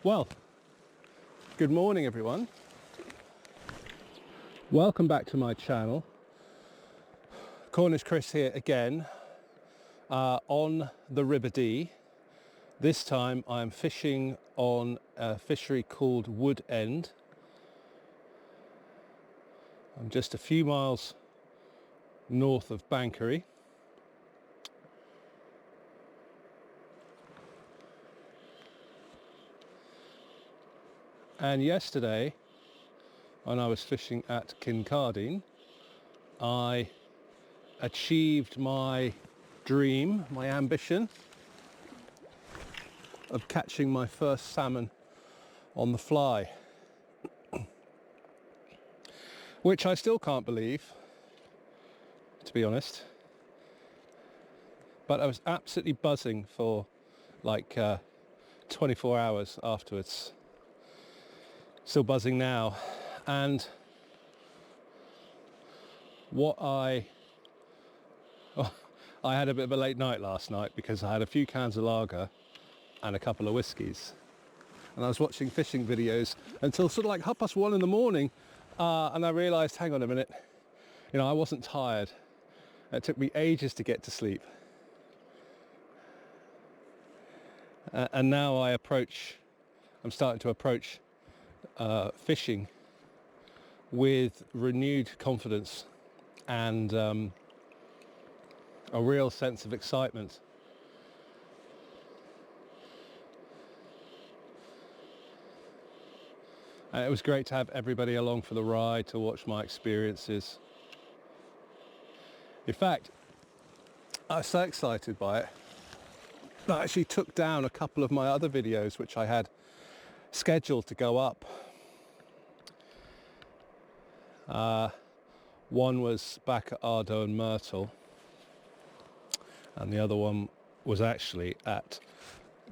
Well, good morning everyone. Welcome back to my channel. Cornish Chris here again on the River Dee. This time I'm fishing on a fishery called Wood End. I'm just a few miles north of Bankery. And yesterday, when I was fishing at Kincardine, I achieved my dream, my ambition of catching my first salmon on the fly. Which I still can't believe, to be honest. But I was absolutely buzzing for like 24 hours afterwards. Still buzzing now. And I had a bit of a late night last night because I had a few cans of lager and a couple of whiskies. And I was watching fishing videos until sort of like 1:30 in the morning. And I realised, hang on a minute, I wasn't tired. It took me ages to get to sleep. And now I'm starting to approach fishing with renewed confidence and a real sense of excitement. And it was great to have everybody along for the ride to watch my experiences. In fact, I was so excited by it that I actually took down a couple of my other videos which I had scheduled to go up. One was back at Ardo and Myrtle, and the other one was actually at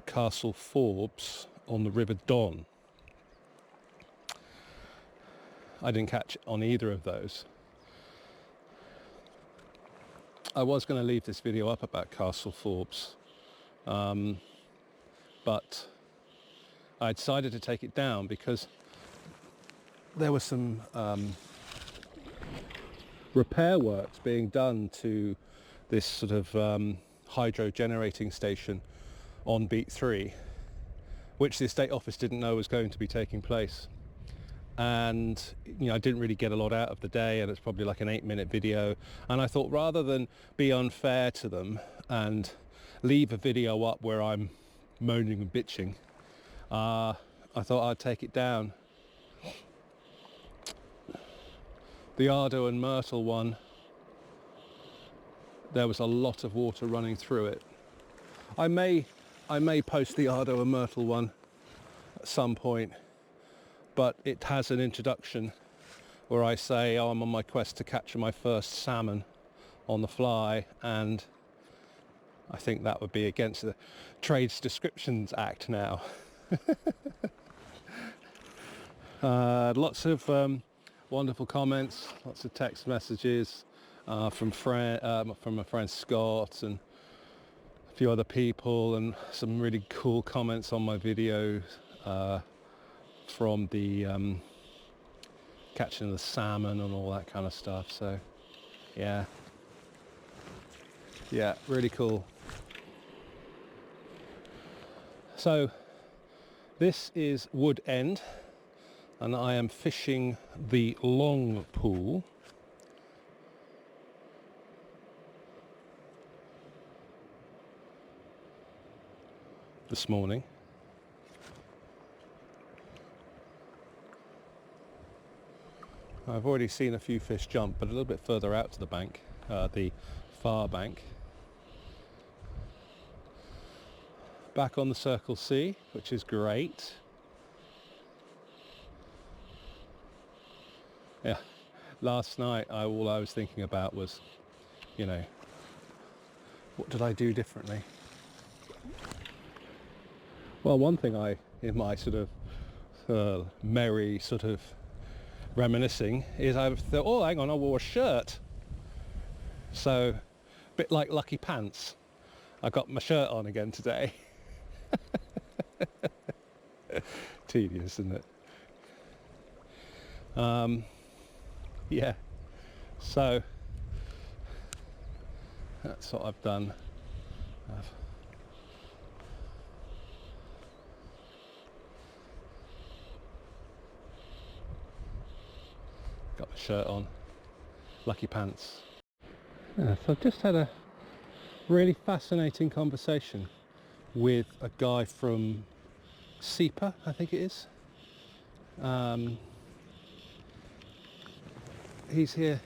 Castle Forbes on the River Don. I didn't catch on either of those. I was going to leave this video up about Castle Forbes, but I decided to take it down because there was some repair works being done to this sort of hydro generating station on Beat 3, which the estate office didn't know was going to be taking place. And I didn't really get a lot out of the day, and it's probably like an 8-minute video, and I thought rather than be unfair to them and leave a video up where I'm moaning and bitching, I thought I'd take it down. The Ardo and Myrtle one, there was a lot of water running through it. I may post the Ardo and Myrtle one at some point, but it has an introduction where I say, I'm on my quest to capture my first salmon on the fly, and I think that would be against the Trades Descriptions Act now. Lots of wonderful comments, lots of text messages from my friend Scott and a few other people, and some really cool comments on my video from the catching the salmon and all that kind of stuff. So yeah, really cool. So this is Wood End, and I am fishing the long pool. This morning. I've already seen a few fish jump, but a little bit further out to the bank, the far bank. Back on the Circle C, which is great. Yeah, last night all I was thinking about was, what did I do differently? Well, one thing in my sort of merry sort of reminiscing is I thought, oh, hang on, I wore a shirt. So, a bit like Lucky Pants. I got my shirt on again today. tedious, isn't it? Yeah, so that's what I've done. I've got my shirt on, lucky pants. Yeah, so I've just had a really fascinating conversation with a guy from SEPA, I think it is. He's here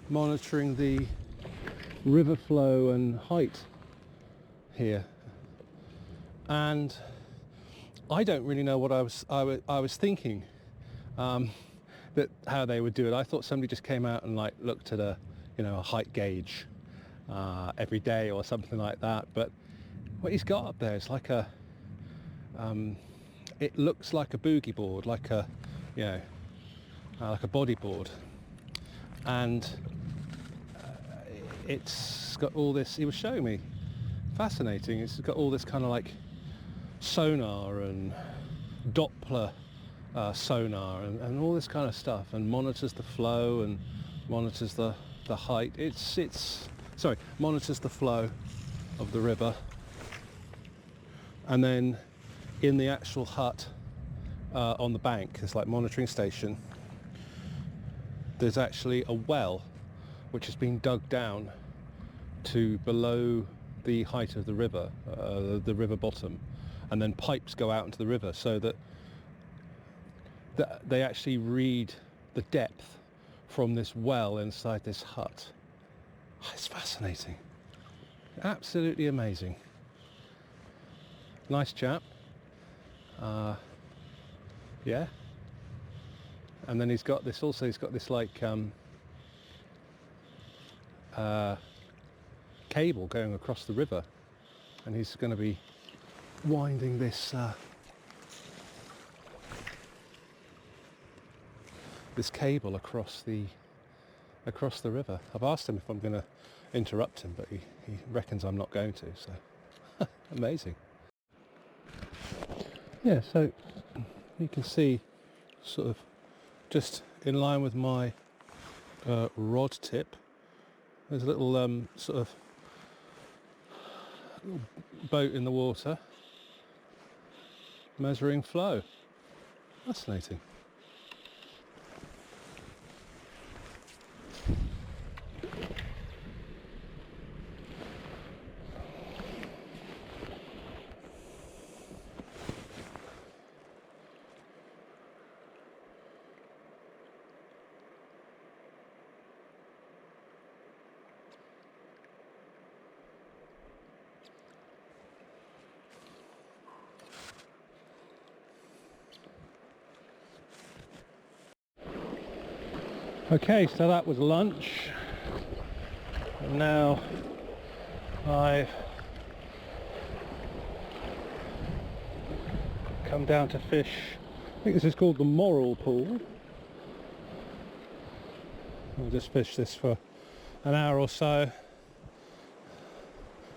monitoring the river flow and height here, and I don't really know what I was thinking that how they would do it. I thought somebody just came out and like looked at a height gauge every day or something like that, but what he's got up there is like a it looks like a boogie board, like a like a bodyboard, and it's got all this. He was showing me, fascinating. It's got all this kind of like sonar and Doppler sonar and all this kind of stuff, and monitors the flow and monitors the height. Monitors the flow of the river, and then in the actual hut on the bank, it's like monitoring station, there's actually a well which has been dug down to below the height of the river bottom, and then pipes go out into the river, so that they actually read the depth from this well inside this hut. It's fascinating, absolutely amazing. Nice chap. Yeah. And then he's got this like cable going across the river, and he's going to be winding this this cable across the river. I've asked him if I'm going to interrupt him, but he reckons I'm not going to, so amazing. Yeah, so you can see sort of just in line with my rod tip, there's a little sort of little boat in the water measuring flow. Fascinating. Okay, so that was lunch, and now I've come down to fish. I think this is called the Moral Pool. I'll just fish this for an hour or so,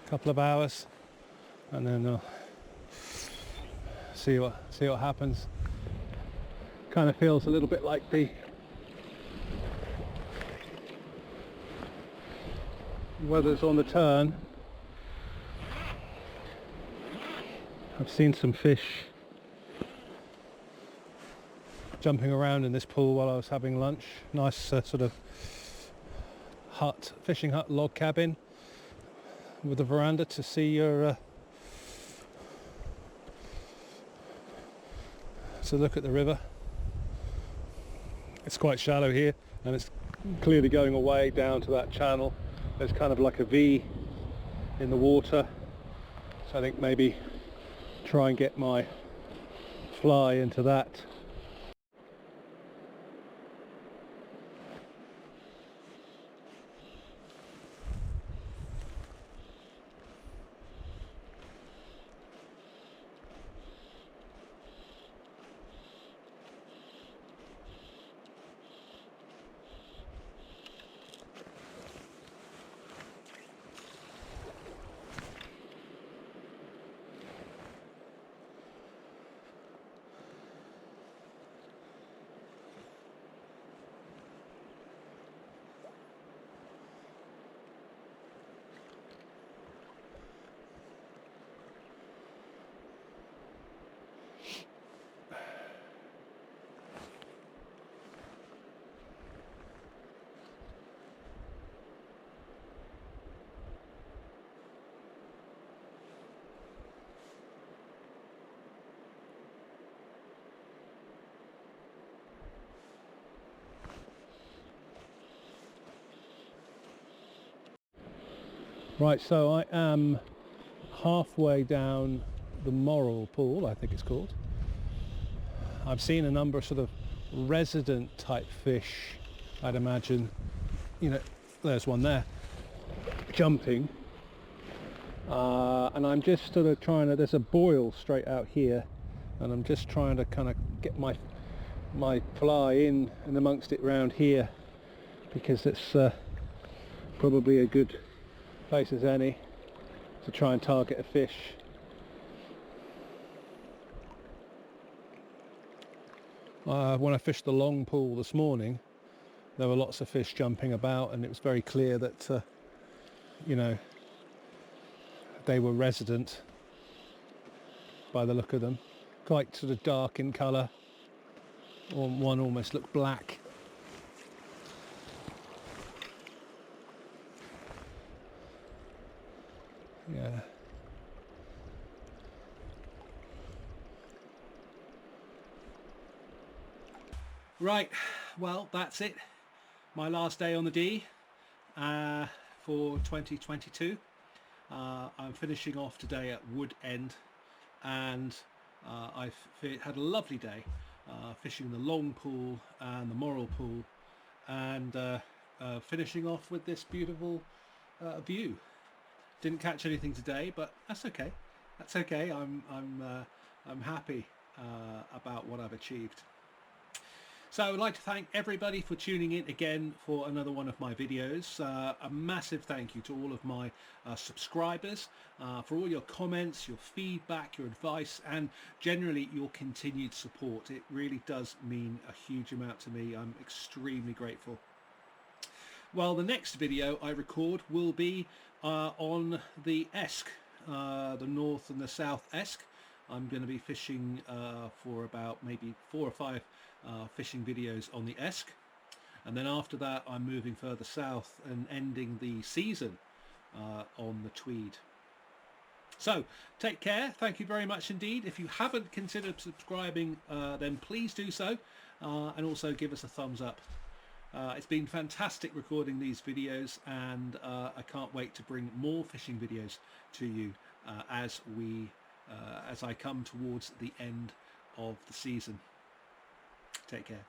a couple of hours, and then I'll see what happens. Kind of feels a little bit like the weather's on the turn. I've seen some fish jumping around in this pool while I was having lunch. Nice sort of fishing hut, log cabin with a veranda to see your to look at the river. It's quite shallow here, and it's clearly going away down to that channel. There's kind of like a V in the water, so I think maybe try and get my fly into that. Right, so I am halfway down the Moral Pool, I think it's called. I've seen a number of sort of resident type fish, I'd imagine. You know, there's one there jumping, and I'm just sort of trying to, there's a boil straight out here, and I'm just trying to kind of get my fly in and amongst it round here, because it's probably a good place as any to try and target a fish. When I fished the long pool this morning, there were lots of fish jumping about, and it was very clear that you know, they were resident by the look of them. Quite sort of dark in colour, or one almost looked black. Yeah. Right, well, that's it. My last day on the Dee for 2022. I'm finishing off today at Wood End, and I've had a lovely day fishing the long pool and the Moral pool, and finishing off with this beautiful view. Didn't catch anything today, but that's okay. That's okay. I'm happy about what I've achieved. So I would like to thank everybody for tuning in again for another one of my videos. A massive thank you to all of my subscribers for all your comments, your feedback, your advice, and generally your continued support. It really does mean a huge amount to me. I'm extremely grateful. Well, the next video I record will be on the Esk, the north and the south Esk. I'm going to be fishing for about maybe 4 or 5 fishing videos on the Esk, and then after that I'm moving further south and ending the season on the Tweed. So take care, thank you very much indeed. If you haven't considered subscribing, then please do so, and also give us a thumbs up. It's been fantastic recording these videos, and I can't wait to bring more fishing videos to you as I come towards the end of the season. Take care.